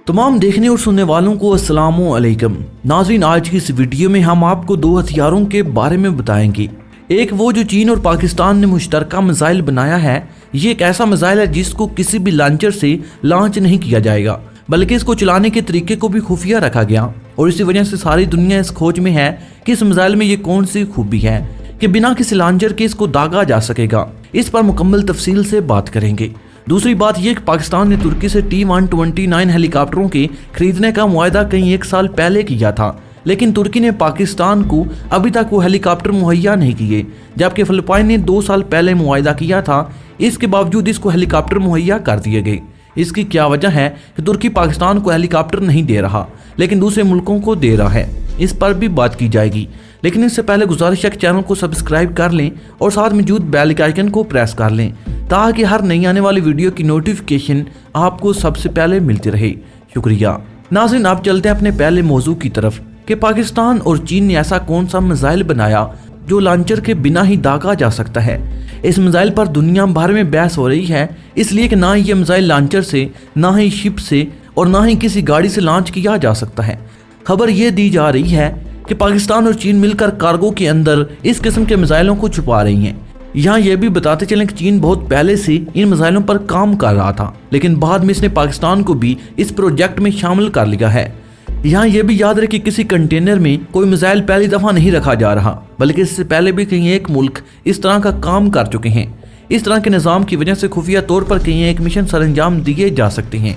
तमाम देखने और सुनने वालों को अस्सलामु अलैकुम। नाज़रीन, आज की इस वीडियो में हम आपको दो हथियारों के बारे में बताएंगे। एक वो जो चीन और पाकिस्तान ने मुश्तरका मिसाइल बनाया है। ये एक ऐसा मिसाइल है जिसको किसी भी लॉन्चर से लॉन्च नहीं किया जाएगा, बल्कि इसको चलाने के तरीके को भी खुफिया रखा गया और इसी वजह से सारी दुनिया इस खोज में है कि इस मिसाइल में ये कौन सी खूबी है कि बिना किसी लॉन्चर के इसको दागा जा सकेगा। इस पर मुकम्मल तफसील से बात करेंगे। दूसरी बात यह कि पाकिस्तान ने तुर्की से T-129 हेलीकॉप्टरों के खरीदने का मुआहदा कहीं 1 साल पहले किया था, लेकिन तुर्की ने पाकिस्तान को अभी तक वो हेलीकॉप्टर मुहैया नहीं किए, जबकि फिलिपाइन ने 2 साल पहले मुआहदा किया था। इसके बावजूद इसको हेलीकॉप्टर मुहैया कर दिए गए। इसकी क्या वजह है कि तुर्की पाकिस्तान को हेलीकॉप्टर नहीं दे रहा लेकिन दूसरे मुल्कों को दे रहा है, इस पर भी बात की जाएगी। लेकिन इससे पहले गुजारिश है कि चैनल को सब्सक्राइब कर लें और साथ मौजूद बेल आइकन को प्रेस कर लें ताकि हर नई आने वाली वीडियो की नोटिफिकेशन आपको सबसे पहले मिलती रहे। शुक्रिया। नाज़रीन, आप चलते हैं अपने पहले मौजू की तरफ कि पाकिस्तान और चीन ने ऐसा कौन सा मिसाइल बनाया जो लॉन्चर के बिना ही दागा जा सकता है। इस मिसाइल पर दुनिया भर में बहस हो रही है, इसलिए कि ना ही ये मिसाइल लॉन्चर से, ना ही शिप से और ना ही किसी गाड़ी से लॉन्च किया जा सकता है। खबर ये दी जा रही है कि पाकिस्तान और चीन मिलकर कार्गो के अंदर इस किस्म के मिसाइलों को छुपा रही हैं। यहाँ ये भी बताते चलें कि चीन बहुत पहले से इन मिसाइलों पर काम कर रहा था, लेकिन बाद में इसने पाकिस्तान को भी इस प्रोजेक्ट में शामिल कर लिया है। यहाँ ये भी याद रहे कि किसी कंटेनर में कोई मिसाइल पहली दफा नहीं रखा जा रहा, बल्कि इससे पहले भी कहीं एक मुल्क इस तरह का काम कर चुके हैं। इस तरह के निज़ाम की वजह से खुफिया तौर पर कहीं एक मिशन सर अंजाम दिए जा सकते हैं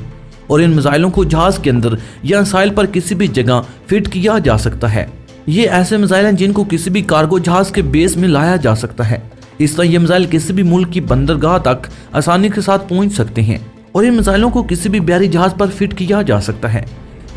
और इन मिसाइलों को जहाज के अंदर या साइल पर किसी भी जगह फिट किया जा सकता है। ये ऐसे मिसाइल हैं जिनको किसी भी कार्गो जहाज के बेस में लाया जा सकता है। इस तरह ये मिसाइल किसी भी मुल्क की बंदरगाह तक आसानी के साथ पहुंच सकते हैं और इन मिसाइलों को किसी भी बहरी जहाज पर फिट किया जा सकता है।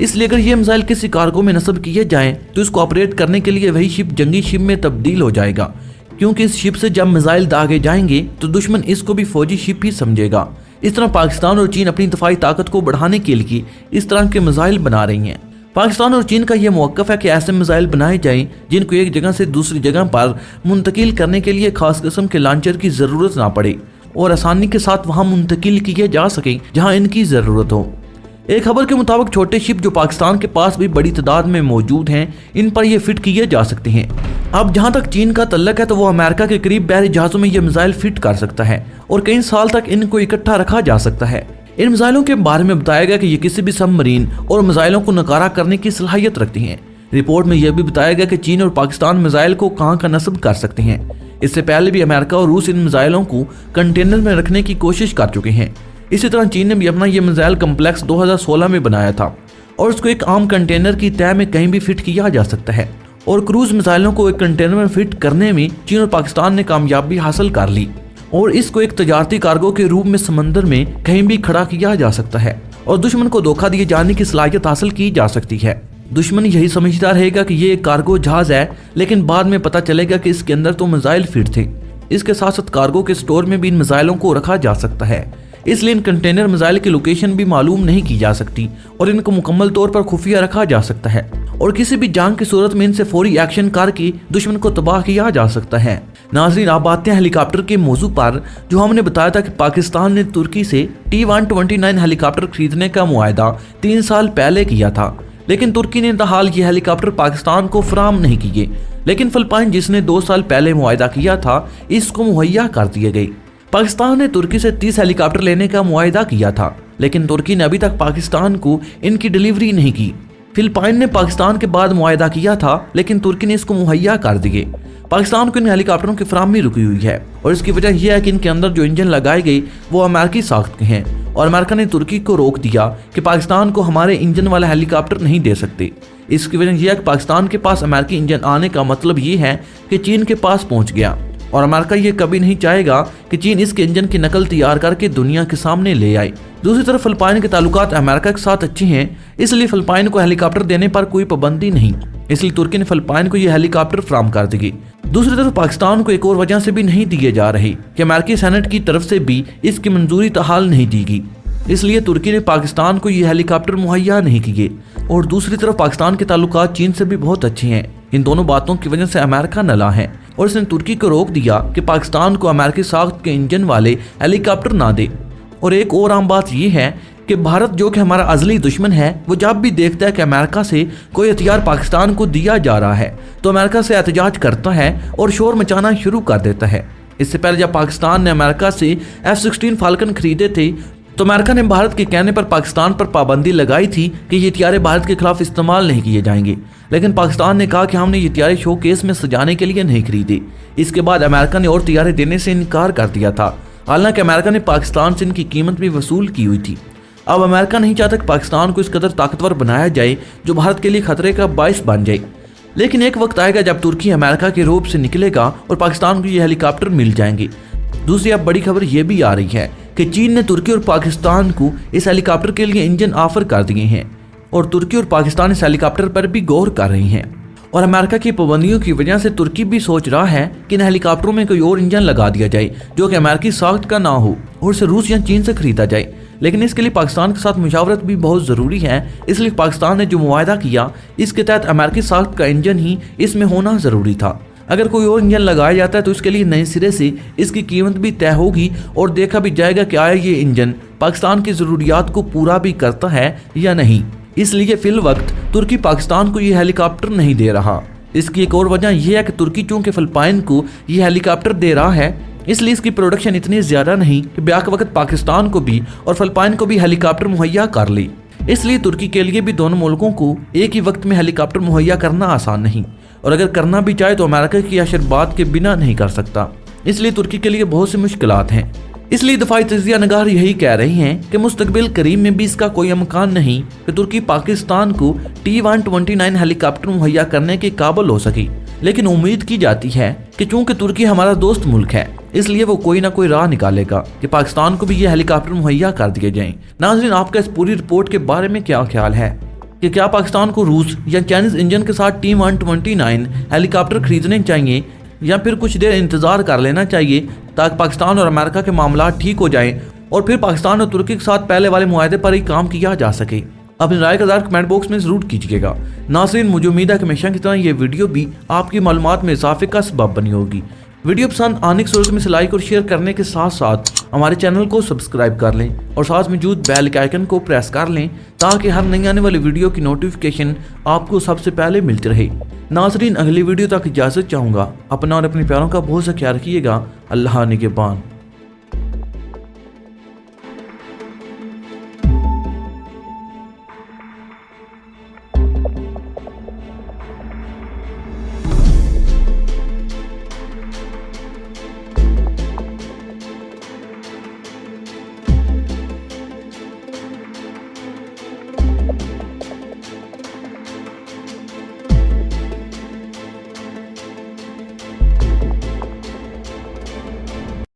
इसलिए अगर ये मिसाइल किसी कार्गो में नस्ब किए जाएं तो इसको ऑपरेट करने के लिए वही शिप जंगी शिप में तब्दील हो जाएगा, क्योंकि इस शिप से जब मिसाइल दागे जाएंगे तो दुश्मन इसको भी फौजी शिप ही समझेगा। इस तरह पाकिस्तान और चीन अपनी दफाई ताकत को बढ़ाने के लिए इस तरह के मिसाइल बना रही हैं। पाकिस्तान और चीन का यह मौक़िफ़ है कि ऐसे मिसाइल बनाए जाएं जिनको एक जगह से दूसरी जगह पर मुंतकिल करने के लिए खास किस्म के लॉन्चर की ज़रूरत ना पड़े और आसानी के साथ वहां मुंतकिल किए जा सकें जहां इनकी ज़रूरत हो। एक खबर के मुताबिक छोटे शिप जो पाकिस्तान के पास भी बड़ी तादाद में मौजूद हैं, इन पर यह फिट किए जा सकते हैं। अब जहां तक चीन का तल्लक है तो वो अमेरिका के करीब बहरी जहाज़ों में यह मिसाइल फिट कर सकता है और कई साल तक इनको इकट्ठा रखा जा सकता है। इन मिसाइलों के बारे में बताया गया कि ये किसी भी सबमरीन और मिसाइलों को नकारा करने की सलाहियत रखती हैं। रिपोर्ट में यह भी बताया गया कि चीन और पाकिस्तान मिसाइल को कहां का नस्ब कर सकते हैं। इससे पहले भी अमेरिका और रूस इन मिसाइलों को कंटेनर में रखने की कोशिश कर चुके हैं। इसी तरह चीन ने भी अपना यह मिसाइल कम्प्लेक्स 2016 में बनाया था और उसको एक आम कंटेनर की तह में कहीं भी फिट किया जा सकता है और क्रूज मिसाइलों को एक कंटेनर में फिट करने में चीन और पाकिस्तान ने कामयाबी हासिल कर ली और इसको एक तजारती कार्गो के रूप में समंदर में कहीं भी खड़ा किया जा सकता है और दुश्मन को धोखा दिए जाने की सलाहियत हासिल की जा सकती है। दुश्मन यही समझता रहेगा कि ये एक कार्गो जहाज है, लेकिन बाद में पता चलेगा कि इसके अंदर तो मिसाइल फिट थे। इसके साथ साथ कार्गो के स्टोर में भी इन मिसाइलों को रखा जा सकता है, इसलिए इन कंटेनर मिसाइल की लोकेशन भी मालूम नहीं की जा सकती और इनको मुकम्मल तौर पर खुफिया रखा जा सकता है और किसी भी जंग की सूरत में इनसे फौरी एक्शन करके दुश्मन को तबाह किया जा सकता है। नाज़रीन, आप आते हैं हेलीकॉप्टर के मौजू पर, जो हमने बताया था कि पाकिस्तान ने तुर्की से T-129 हेलीकॉप्टर खरीदने का मुआहदा 3 साल पहले किया था, लेकिन तुर्की ने हाल ये हेलीकॉप्टर पाकिस्तान को फराहम नहीं किए, लेकिन फिलिपाइन जिसने 2 साल पहले मुआहदा किया था इसको मुहैया कर दिए गए। पाकिस्तान ने तुर्की से 30 हेलीकॉप्टर लेने का मुआहदा किया था, लेकिन तुर्की ने अभी तक पाकिस्तान को इनकी डिलीवरी नहीं की। फिलिपाइन ने पाकिस्तान के बाद मुआहदा किया था, लेकिन तुर्की ने इसको मुहैया कर दिए। पाकिस्तान को इन हेलीकॉप्टरों की फराहमी रुकी हुई है और इसकी वजह यह है कि इनके अंदर जो इंजन लगाए गए वो अमेरिकी साख्त के हैं और अमेरिका ने तुर्की को रोक दिया कि पाकिस्तान को हमारे इंजन वाला हेलीकॉप्टर नहीं दे सकते। इसकी वजह यह है कि पाकिस्तान के पास अमेरिकी इंजन आने का मतलब ये है कि चीन के पास पहुंच गया और अमेरिका ये कभी नहीं चाहेगा कि चीन इसके इंजन की नकल तैयार करके दुनिया के सामने ले आए। दूसरी तरफ फिलिपाइन के ताल्लुकात अमेरिका के साथ अच्छे हैं, इसलिए फिलिपाइन को हेलीकॉप्टर देने पर कोई पाबंदी नहीं, इसलिए तुर्की ने फिलिपाइन को यह हेलीकॉप्टर फराहम कर दी। दूसरी तरफ पाकिस्तान को एक और वजह से भी नहीं दिए जा रहे कि अमेरिकी सेनेट की तरफ से भी इसकी मंजूरी तहाल नहीं दी गई, इसलिए तुर्की ने पाकिस्तान को यह हेलीकॉप्टर मुहैया नहीं किए। और दूसरी तरफ पाकिस्तान के ताल्लुकात चीन से भी बहुत अच्छे हैं। इन दोनों बातों की वजह से अमेरिका नला है और इसने तुर्की को रोक दिया कि पाकिस्तान को अमेरिकी साख्त के इंजन वाले हेलीकॉप्टर ना दे और एक और आम बात यह है कि भारत जो कि हमारा अजली दुश्मन है, वो जब भी देखता है कि अमेरिका से कोई हथियार पाकिस्तान को दिया जा रहा है तो अमेरिका से एहतजाज करता है और शोर मचाना शुरू कर देता है। इससे पहले जब पाकिस्तान ने अमेरिका से F-16 फाल्कन खरीदे थे तो अमेरिका ने भारत के कहने पर पाकिस्तान पर पाबंदी लगाई थी कि ये हथियारें भारत के खिलाफ इस्तेमाल नहीं किए जाएंगे, लेकिन पाकिस्तान ने कहा कि हमने ये हथियारें शो केस में सजाने के लिए नहीं खरीदे। इसके बाद अमेरिका ने और हथियारें देने से इनकार कर दिया था। हालांकि अमेरिका ने पाकिस्तान से इनकी कीमत भी वसूल की हुई थी। अब अमेरिका नहीं चाहता कि पाकिस्तान को इस कदर ताकतवर बनाया जाए जो भारत के लिए खतरे का बायस बन जाए। लेकिन एक वक्त आएगा जब तुर्की अमेरिका के रोब से निकलेगा और पाकिस्तान को ये हेलीकॉप्टर मिल जाएंगे। दूसरी अब बड़ी खबर यह भी आ रही है कि चीन ने तुर्की और पाकिस्तान को इस हेलीकॉप्टर के लिए इंजन ऑफर कर दिए हैं और तुर्की और पाकिस्तान इस हेलीकॉप्टर पर भी गौर कर रही हैं। और अमेरिका की पाबंदियों की वजह से तुर्की भी सोच रहा है कि इन हेलीकॉप्टरों में कोई और इंजन लगा दिया जाए जो कि अमेरिकी साख्त का ना हो और उसे रूस या चीन से खरीदा जाए। लेकिन इसके लिए पाकिस्तान के साथ मुशावरत भी बहुत ज़रूरी है। इसलिए पाकिस्तान ने जो मुआहदा किया इसके तहत अमेरिकी साख्त का इंजन ही इसमें होना ज़रूरी था। अगर कोई और इंजन लगाया जाता है तो इसके लिए नए सिरे से इसकी कीमत भी तय होगी और देखा भी जाएगा कि आया ये इंजन पाकिस्तान की ज़रूरियात को पूरा भी करता है या नहीं। इसलिए फिल वक्त तुर्की पाकिस्तान को ये हेलीकॉप्टर नहीं दे रहा। इसकी एक और वजह यह है कि तुर्की चूँकि फिलिपाइन को ये हेलीकॉप्टर दे रहा है, इसलिए इसकी प्रोडक्शन इतनी ज़्यादा नहीं कि ब्याक वक्त पाकिस्तान को भी और फिलिपाइन को भी हेलीकॉप्टर मुहैया कर ली। इसलिए तुर्की के लिए भी दोनों मुल्कों को एक ही वक्त में हेलीकॉप्टर मुहैया करना आसान नहीं, और अगर करना भी चाहे तो अमेरिका की आशीर्वाद के बिना नहीं कर सकता। इसलिए तुर्की के लिए बहुत सी मुश्किलात हैं। इसलिए दफाई तजिया नगार यही कह रही हैं कि मुस्तकबिल करीब में भी इसका कोई इम्कान नहीं कि तुर्की पाकिस्तान को T-129 हेलीकॉप्टर मुहैया करने के काबिल हो सकी। लेकिन उम्मीद की जाती है कि चूंकि तुर्की हमारा दोस्त मुल्क है, इसलिए वो कोई ना कोई राह निकालेगा कि पाकिस्तान को भी ये हेलीकॉप्टर मुहैया कर दिए जाएं। नाज़रीन, आपका इस पूरी रिपोर्ट के बारे में क्या ख्याल है कि क्या पाकिस्तान को रूस या चाइनीज इंजन के साथ T-129 हेलीकॉप्टर खरीदने चाहिए या फिर कुछ देर इंतजार कर लेना चाहिए ताकि पाकिस्तान और अमेरिका के मामला ठीक हो जाएं और फिर पाकिस्तान और तुर्की के साथ पहले वाले मुआहदे पर ही काम किया जा सके? अपनी राय का इज़हार कमेंट बॉक्स में ज़रूर कीजिएगा। नाज़रीन, मुझे उम्मीद है कि हमेशा की तरह ये वीडियो भी आपकी मालूमात में इजाफे का सबब बनी होगी। वीडियो पसंद आने की सूरत में इसे लाइक और शेयर करने के साथ साथ हमारे चैनल को सब्सक्राइब कर लें और साथ मौजूद बेल के आइकन को प्रेस कर लें ताकि हर नई आने वाली वीडियो की नोटिफिकेशन आपको सबसे पहले मिलती रहे। नाज़रीन, अगली वीडियो तक इजाज़त चाहूँगा। अपना और अपने प्यारों का बहुत सा ख्याल रखिएगा। अल्लाह निगहबान।